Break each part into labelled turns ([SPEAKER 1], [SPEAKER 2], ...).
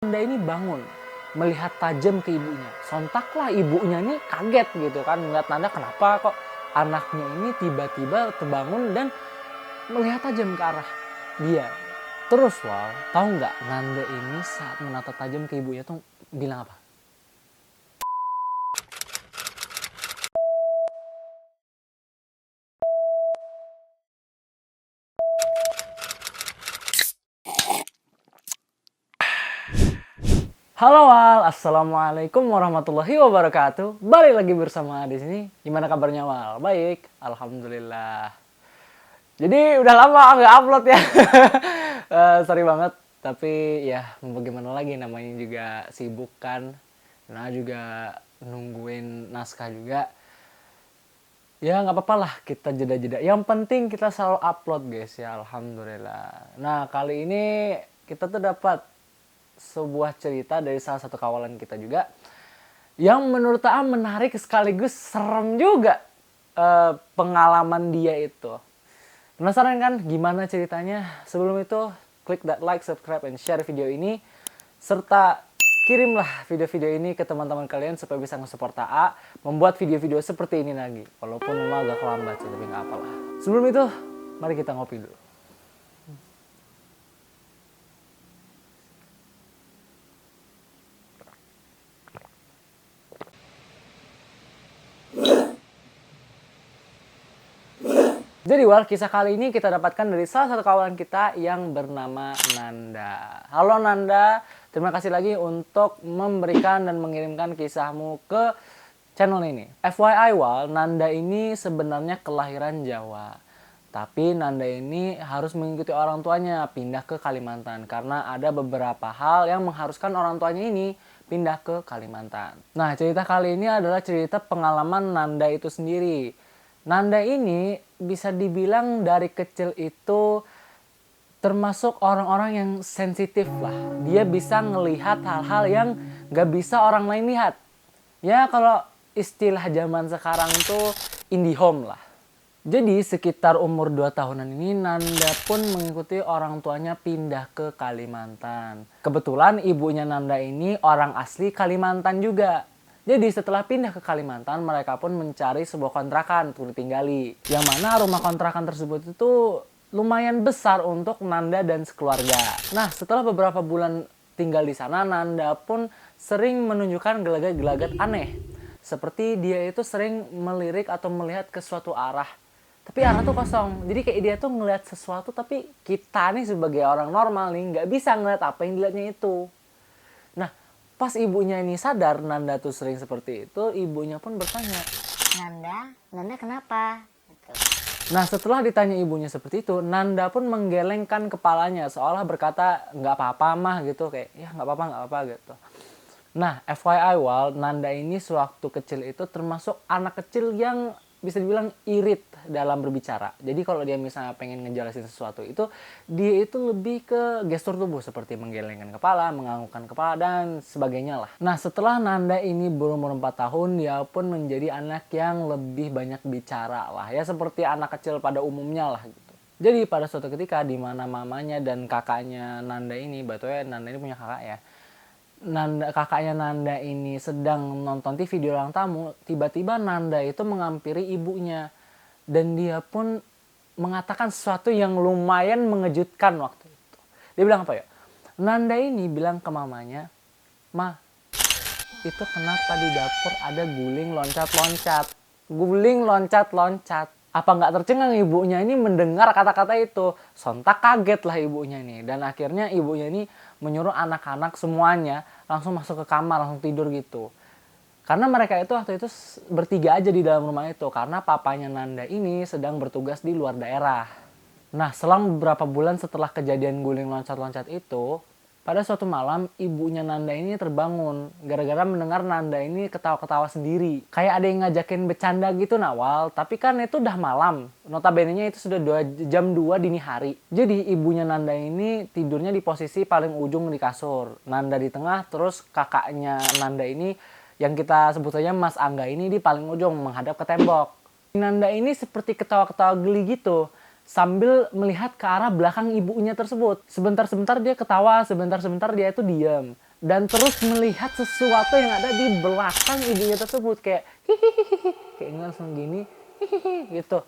[SPEAKER 1] Nanda ini bangun melihat tajam ke ibunya. Sontaklah ibunya ini kaget gitu kan, melihat Nanda, kenapa kok anaknya ini tiba-tiba terbangun dan melihat tajam ke arah dia. Terus Wal, tahu nggak Nanda ini saat menatap tajam ke ibunya tuh bilang apa? Halo Wal, assalamualaikum warahmatullahi wabarakatuh. Balik lagi bersama di sini. Gimana kabarnya Wal? Baik, alhamdulillah. Jadi udah lama nggak upload ya. Sorry banget. Tapi ya mau bagaimana lagi, namanya juga sibuk kan. Nah juga nungguin naskah juga. Ya nggak apa-apa lah, kita jeda-jeda. Yang penting kita selalu upload guys ya, alhamdulillah. Nah kali ini kita tuh dapat sebuah cerita dari salah satu kawalan kita juga yang menurut Aam menarik sekaligus serem juga. Pengalaman dia itu. Penasaran kan gimana ceritanya? Sebelum itu klik that like, subscribe, and share video ini, serta kirimlah video-video ini ke teman-teman kalian supaya bisa nge-support AA membuat video-video seperti ini lagi. Walaupun memang agak lambat sih, tapi nggak apalah. Sebelum itu, mari kita ngopi dulu. Jadi Wal, kisah kali ini kita dapatkan dari salah satu kawan kita yang bernama Nanda. Halo Nanda, terima kasih lagi untuk memberikan dan mengirimkan kisahmu ke channel ini. FYI Wal, Nanda ini sebenarnya kelahiran Jawa. Tapi Nanda ini harus mengikuti orang tuanya pindah ke Kalimantan. Karena ada beberapa hal yang mengharuskan orang tuanya ini pindah ke Kalimantan. Nah, cerita kali ini adalah cerita pengalaman Nanda itu sendiri. Nanda ini bisa dibilang dari kecil itu termasuk orang-orang yang sensitif lah. Dia bisa ngelihat hal-hal yang gak bisa orang lain lihat. Ya kalau istilah zaman sekarang tuh indie home lah. Jadi sekitar umur 2 tahunan ini Nanda pun mengikuti orang tuanya pindah ke Kalimantan. Kebetulan ibunya Nanda ini orang asli Kalimantan juga. Jadi setelah pindah ke Kalimantan, mereka pun mencari sebuah kontrakan untuk ditinggali. Yang mana rumah kontrakan tersebut itu lumayan besar untuk Nanda dan sekeluarga. Nah, setelah beberapa bulan tinggal di sana, Nanda pun sering menunjukkan gelagat-gelagat aneh. Seperti dia itu sering melirik atau melihat ke suatu arah. Tapi arah tuh kosong. Jadi kayak dia tuh ngeliat sesuatu, tapi kita nih sebagai orang normal nih nggak bisa ngeliat apa yang dilihatnya itu. Nah, pas ibunya ini sadar Nanda tuh sering seperti itu, ibunya pun bertanya, Nanda kenapa? Gitu. Nah setelah ditanya ibunya seperti itu, Nanda pun menggelengkan kepalanya seolah berkata nggak apa-apa mah gitu, kayak ya nggak apa-apa gitu. Nah FYI Wal, Nanda ini sewaktu kecil itu termasuk anak kecil yang bisa dibilang irit dalam berbicara. Jadi kalau dia misalnya pengen ngejelasin sesuatu itu, dia itu lebih ke gestur tubuh seperti menggelengkan kepala, menganggukkan kepala, dan sebagainya lah. Nah setelah Nanda ini berumur 4 tahun, dia pun menjadi anak yang lebih banyak bicara lah. Ya seperti anak kecil pada umumnya lah gitu. Jadi pada suatu ketika di mana mamanya dan kakaknya Nanda ini, betulnya Nanda ini punya kakak ya, kakaknya Nanda ini sedang nonton TV di ruang tamu, tiba-tiba Nanda itu menghampiri ibunya dan dia pun mengatakan sesuatu yang lumayan mengejutkan waktu itu. Dia bilang apa ya? Nanda ini bilang ke mamanya, "Ma, itu kenapa di dapur ada guling loncat-loncat?" Guling loncat-loncat. Apa nggak tercengang ibunya ini mendengar kata-kata itu? Sontak kaget lah ibunya ini. Dan akhirnya ibunya ini menyuruh anak-anak semuanya langsung masuk ke kamar, langsung tidur gitu. Karena mereka itu waktu itu bertiga aja di dalam rumah itu. Karena papanya Nanda ini sedang bertugas di luar daerah. Nah selang beberapa bulan setelah kejadian guling loncat-loncat itu, pada suatu malam ibunya Nanda ini terbangun gara-gara mendengar Nanda ini ketawa-ketawa sendiri. Kayak ada yang ngajakin bercanda gitu Nawal, tapi kan itu udah malam. Notabene-nya itu sudah jam 2 dini hari. Jadi ibunya Nanda ini tidurnya di posisi paling ujung di kasur. Nanda di tengah, terus kakaknya Nanda ini yang kita sebut saja Mas Angga ini di paling ujung menghadap ke tembok. Nanda ini seperti ketawa-ketawa geli gitu, sambil melihat ke arah belakang ibunya tersebut. Sebentar-sebentar dia ketawa, sebentar-sebentar dia itu diam. dan terus melihat sesuatu yang ada di belakang ibunya tersebut, kayak hihihi, kayak langsung gini hihihi gitu.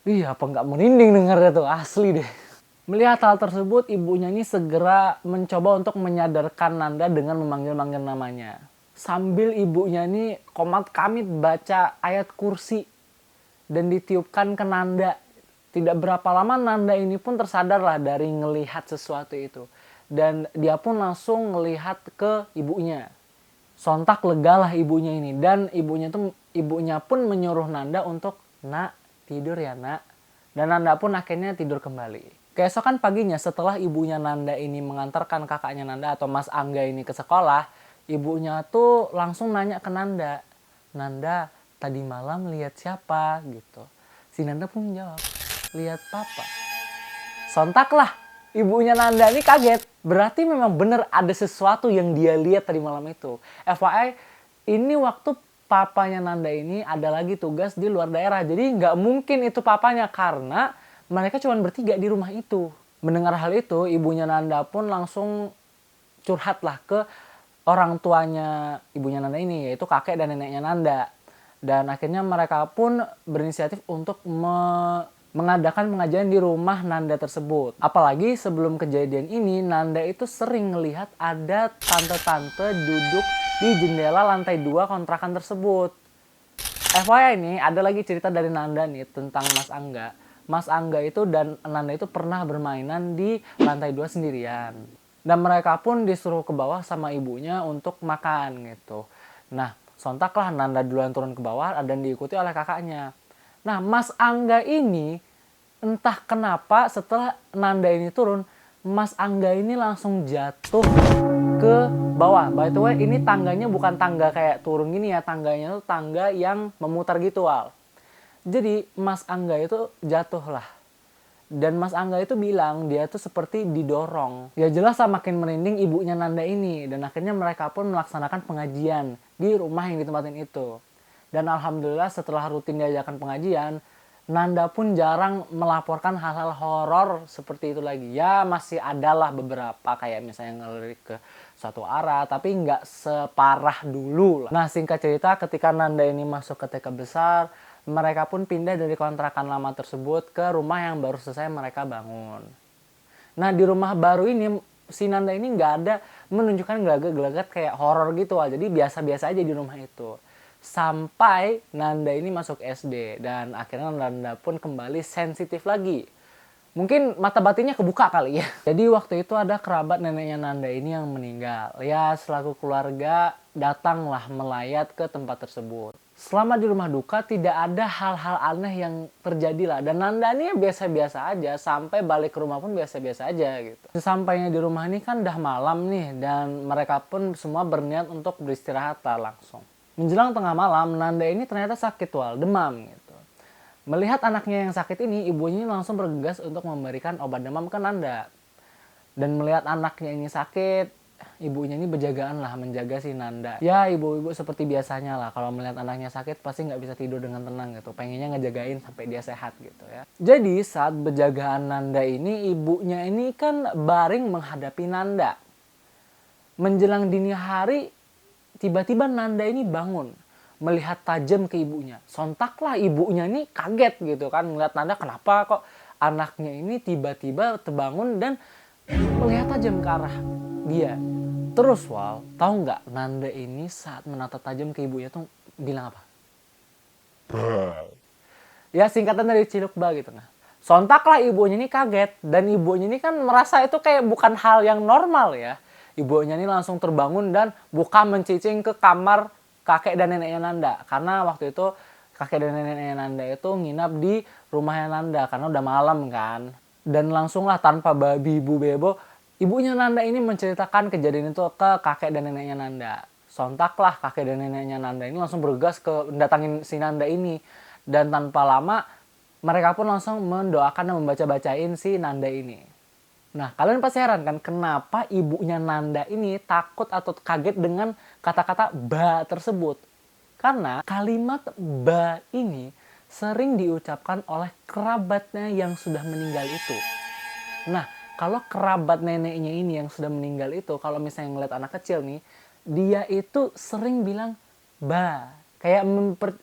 [SPEAKER 1] Iya, apa nggak merinding dengarnya tuh, asli deh. Melihat hal tersebut, ibunya ini segera mencoba untuk menyadarkan Nanda dengan memanggil-manggil namanya. Sambil ibunya ini komat kamit baca ayat kursi dan ditiupkan ke Nanda. Tidak berapa lama Nanda ini pun tersadarlah dari ngelihat sesuatu itu. Dan dia pun langsung ngelihat ke ibunya. Sontak legalah ibunya ini. Dan ibunya pun menyuruh Nanda untuk, "Nak, tidur ya nak." Dan Nanda pun akhirnya tidur kembali. Keesokan paginya setelah ibunya Nanda ini mengantarkan kakaknya Nanda atau Mas Angga ini ke sekolah, ibunya tuh langsung nanya ke Nanda, "Nanda, tadi malam lihat siapa?" gitu. Si Nanda pun menjawab, "Lihat papa." Sontaklah ibunya Nanda ini kaget. Berarti memang benar ada sesuatu yang dia lihat tadi malam itu. FYI, ini waktu papanya Nanda ini ada lagi tugas di luar daerah. Jadi nggak mungkin itu papanya karena mereka cuma bertiga di rumah itu. Mendengar hal itu, ibunya Nanda pun langsung curhatlah ke orang tuanya ibunya Nanda ini, yaitu kakek dan neneknya Nanda. Dan akhirnya mereka pun berinisiatif untuk mengadakan pengajian di rumah Nanda tersebut. Apalagi sebelum kejadian ini, Nanda itu sering melihat ada tante-tante duduk di jendela lantai 2 kontrakan tersebut. FYI ini ada lagi cerita dari Nanda nih tentang Mas Angga. Mas Angga itu dan Nanda itu pernah bermainan di lantai 2 sendirian. Dan mereka pun disuruh ke bawah sama ibunya untuk makan gitu. Nah, sontaklah Nanda duluan turun ke bawah dan diikuti oleh kakaknya. Nah, Mas Angga ini entah kenapa setelah Nanda ini turun, Mas Angga ini langsung jatuh ke bawah. By the way, ini tangganya bukan tangga kayak turun gini ya, tangganya itu tangga yang memutar gitu, Wal. Jadi Mas Angga itu jatuh lah. Dan Mas Angga itu bilang dia tuh seperti didorong. Ya jelas lah makin merinding ibunya Nanda ini. Dan akhirnya mereka pun melaksanakan pengajian di rumah yang ditempatin itu. Dan alhamdulillah setelah rutin diajarkan pengajian, Nanda pun jarang melaporkan hal-hal horor seperti itu lagi. Ya masih adalah beberapa kayak misalnya ngelirik ke suatu arah, tapi nggak separah dulu lah. Nah singkat cerita ketika Nanda ini masuk ke TK besar, mereka pun pindah dari kontrakan lama tersebut ke rumah yang baru selesai mereka bangun. Nah di rumah baru ini si Nanda ini nggak ada menunjukkan gelagat-gelagat kayak horor gitu lah. Jadi biasa-biasa aja di rumah itu. Sampai Nanda ini masuk SD dan akhirnya Nanda pun kembali sensitif lagi. Mungkin mata batinnya kebuka kali ya. Jadi waktu itu ada kerabat neneknya Nanda ini yang meninggal. Ya selaku keluarga datanglah melayat ke tempat tersebut. Selama di rumah duka tidak ada hal-hal aneh yang terjadi lah. Dan Nanda ini biasa-biasa aja. Sampai balik ke rumah pun biasa-biasa aja gitu. Sesampainya di rumah ini kan udah malam nih. Dan mereka pun semua berniat untuk beristirahat lah langsung. Menjelang tengah malam, Nanda ini ternyata sakit wal, demam gitu. Melihat anaknya yang sakit ini, ibunya langsung bergegas untuk memberikan obat demam ke Nanda. Dan melihat anaknya ini sakit, ibunya ini berjagaan lah menjaga si Nanda. Ya ibu-ibu seperti biasanya lah, kalau melihat anaknya sakit pasti nggak bisa tidur dengan tenang gitu. Pengennya ngejagain sampai dia sehat gitu ya. Jadi saat berjagaan Nanda ini, ibunya ini kan baring menghadapi Nanda. Menjelang dini hari, tiba-tiba Nanda ini bangun, melihat tajam ke ibunya. Sontaklah ibunya ini kaget gitu kan, melihat Nanda kenapa kok anaknya ini tiba-tiba terbangun dan melihat tajam ke arah dia. Terus Wal, tahu nggak Nanda ini saat menatap tajam ke ibunya tuh bilang apa? Ya singkatan dari Cilukba gitu nah. Sontaklah ibunya ini kaget dan ibunya ini kan merasa itu kayak bukan hal yang normal ya. Ibunya ini langsung terbangun dan buka mencicing ke kamar kakek dan neneknya Nanda. Karena waktu itu kakek dan neneknya Nanda itu nginap di rumahnya Nanda karena udah malam kan. Dan langsunglah tanpa babi bu bebo, ibunya Nanda ini menceritakan kejadian itu ke kakek dan neneknya Nanda. Sontaklah kakek dan neneknya Nanda ini langsung bergegas ke datangin si Nanda ini. Dan tanpa lama mereka pun langsung mendoakan dan membaca-bacain si Nanda ini. Nah, kalian pasti heran kan kenapa ibunya Nanda ini takut atau kaget dengan kata-kata ba tersebut. Karena kalimat ba ini sering diucapkan oleh kerabatnya yang sudah meninggal itu. Nah, kalau kerabat neneknya ini yang sudah meninggal itu, kalau misalnya ngeliat anak kecil nih, dia itu sering bilang ba, kayak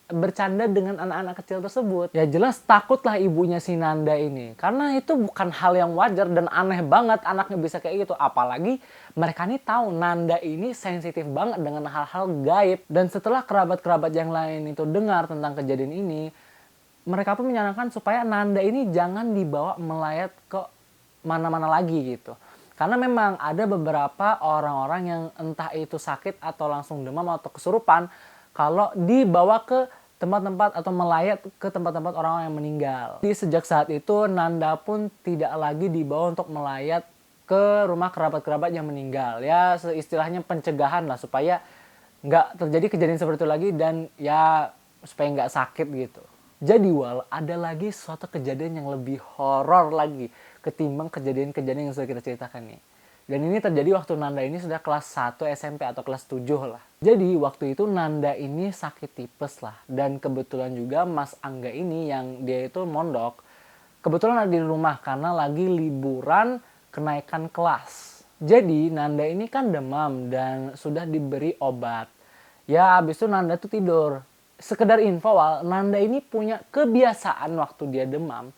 [SPEAKER 1] bercanda dengan anak-anak kecil tersebut. Ya jelas takutlah ibunya si Nanda ini, karena itu bukan hal yang wajar dan aneh banget anaknya bisa kayak gitu. Apalagi mereka nih tahu Nanda ini sensitif banget dengan hal-hal gaib. Dan setelah kerabat-kerabat yang lain itu dengar tentang kejadian ini, mereka pun menyarankan supaya Nanda ini jangan dibawa melayat ke mana-mana lagi gitu. Karena memang ada beberapa orang-orang yang entah itu sakit atau langsung demam atau kesurupan kalau dibawa ke tempat-tempat atau melayat ke tempat-tempat orang yang meninggal. Jadi sejak saat itu Nanda pun tidak lagi dibawa untuk melayat ke rumah kerabat-kerabat yang meninggal. Ya istilahnya pencegahan lah supaya nggak terjadi kejadian seperti itu lagi dan ya supaya nggak sakit gitu. Jadi ada lagi suatu kejadian yang lebih horor lagi ketimbang kejadian-kejadian yang sudah kita ceritakan nih. Dan ini terjadi waktu Nanda ini sudah kelas 1 SMP atau kelas 7 lah. Jadi waktu itu Nanda ini sakit tipes lah. Dan kebetulan juga Mas Angga ini yang dia itu mondok. Kebetulan ada di rumah karena lagi liburan kenaikan kelas. Jadi Nanda ini kan demam dan sudah diberi obat. Ya habis itu Nanda tuh tidur. Sekedar info, Nanda ini punya kebiasaan waktu dia demam.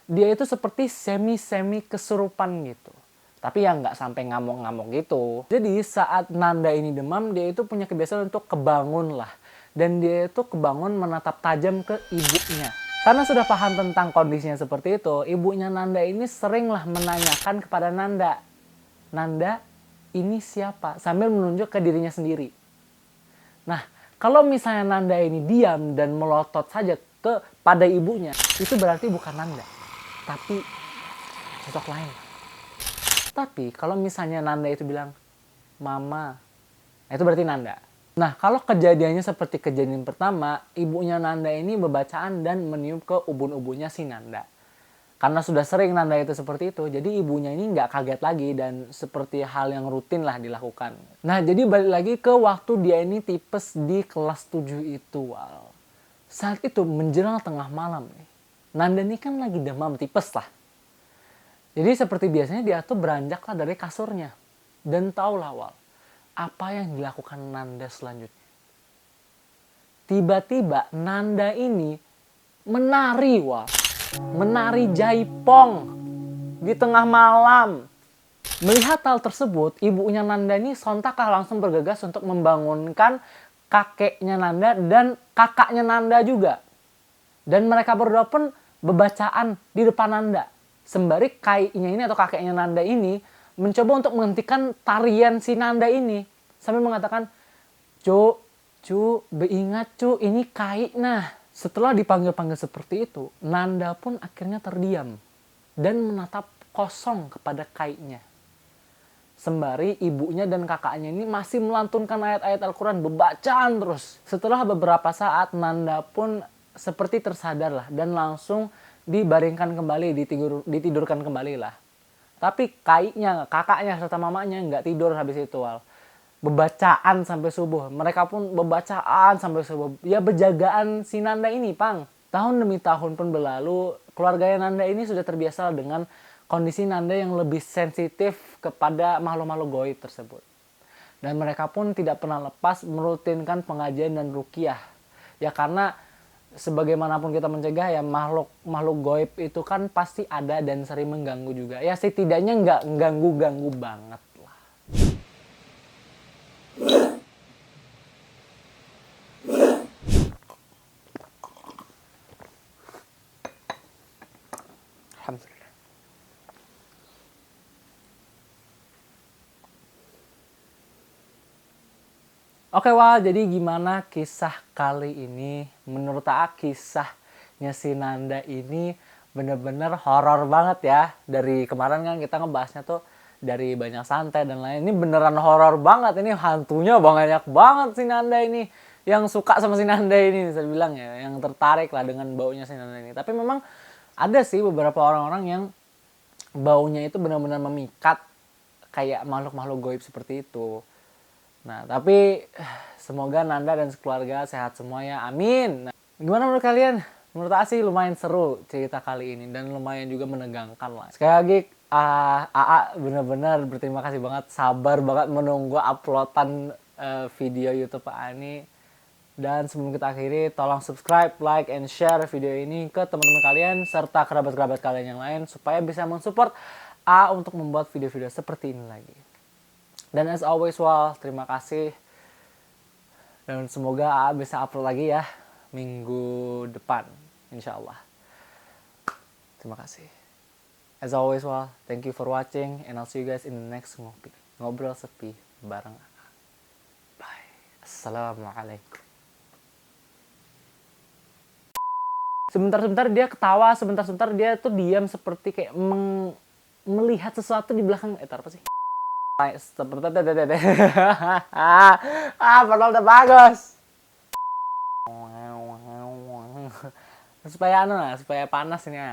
[SPEAKER 1] Dia itu seperti semi-semi kesurupan gitu. Tapi ya nggak sampai ngamuk-ngamuk gitu. Jadi saat Nanda ini demam, dia itu punya kebiasaan untuk kebangun lah. Dan dia itu kebangun menatap tajam ke ibunya. Karena sudah paham tentang kondisinya seperti itu, ibunya Nanda ini seringlah menanyakan kepada Nanda, Nanda ini siapa? Sambil menunjuk ke dirinya sendiri. Nah, kalau misalnya Nanda ini diam dan melotot saja pada ibunya, itu berarti bukan Nanda, tapi sosok lain. Tapi kalau misalnya Nanda itu bilang, Mama, itu berarti Nanda. Nah, kalau kejadiannya seperti kejadian pertama, ibunya Nanda ini bebacaan dan meniup ke ubun-ubunnya si Nanda. Karena sudah sering Nanda itu seperti itu, jadi ibunya ini nggak kaget lagi dan seperti hal yang rutin lah dilakukan. Nah, jadi balik lagi ke waktu dia ini tipes di kelas 7 itu, Saat itu menjelang tengah malam nih. Nanda ini kan lagi demam tipes lah. Jadi seperti biasanya dia tuh beranjaklah dari kasurnya. Dan taulah apa yang dilakukan Nanda selanjutnya. Tiba-tiba Nanda ini menari menari jaipong di tengah malam. Melihat hal tersebut, ibunya Nanda ini sontaklah langsung bergegas untuk membangunkan kakeknya Nanda dan kakaknya Nanda juga. Dan mereka berdua pun bebacaan di depan Nanda. Sembari kakeknya ini atau kakeknya Nanda ini mencoba untuk menghentikan tarian si Nanda ini. Sambil mengatakan, Cu, beingat cu, ini kai. Nah, setelah dipanggil-panggil seperti itu, Nanda pun akhirnya terdiam dan menatap kosong kepada kaiknya. Sembari ibunya dan kakaknya ini masih melantunkan ayat-ayat Al-Quran, bebacaan terus. Setelah beberapa saat, Nanda pun seperti tersadar lah dan langsung dibaringkan kembali, ditidurkan kembali lah. Tapi kaiknya, kakaknya serta mamanya nggak tidur habis itu, Bebacaan sampai subuh. Mereka pun bebacaan sampai subuh. Ya berjagaan si Nanda ini, Pang. Tahun demi tahun pun berlalu, keluarga Nanda ini sudah terbiasa dengan kondisi Nanda yang lebih sensitif kepada makhluk-makhluk gaib tersebut. Dan mereka pun tidak pernah lepas merutinkan pengajian dan ruqyah. Ya karena sebagaimanapun kita mencegah ya makhluk gaib itu kan pasti ada dan sering mengganggu juga. Ya setidaknya nggak ganggu-ganggu banget lah. Alhamdulillah. Oke, jadi gimana kisah kali ini? Menurut kisahnya si Nanda ini bener-bener horor banget ya. Dari kemarin kan kita ngebahasnya tuh dari banyak santai dan lain. Ini beneran horor banget. Ini hantunya banyak banget si Nanda ini. Yang suka sama si Nanda ini, saya bilang ya. Yang tertarik lah dengan baunya si Nanda ini. Tapi memang ada sih beberapa orang-orang yang baunya itu benar-benar memikat. Kayak makhluk-makhluk gaib seperti itu. Nah, tapi semoga Nanda dan keluarga sehat semua ya. Amin. Nah, gimana menurut kalian? Menurut sih lumayan seru cerita kali ini dan lumayan juga menegangkan lah. Sekali lagi AA bener-bener berterima kasih banget, sabar banget menunggu uploadan video YouTube Ani. Dan sebelum kita akhiri, tolong subscribe, like, and share video ini ke teman-teman kalian serta kerabat-kerabat kalian yang lain supaya bisa mensupport A untuk membuat video-video seperti ini lagi. Dan as always, terima kasih. Dan semoga A bisa upload lagi ya minggu depan, insya Allah. Terima kasih. As always, thank you for watching and I'll see you guys in the next ngobrol sepi bareng A. Bye. Assalamualaikum. Sebentar-sebentar dia ketawa, sebentar-sebentar dia tuh diam seperti kayak melihat sesuatu di belakang. Apa sih? Padahal udah bagus. Supaya supaya panas ini.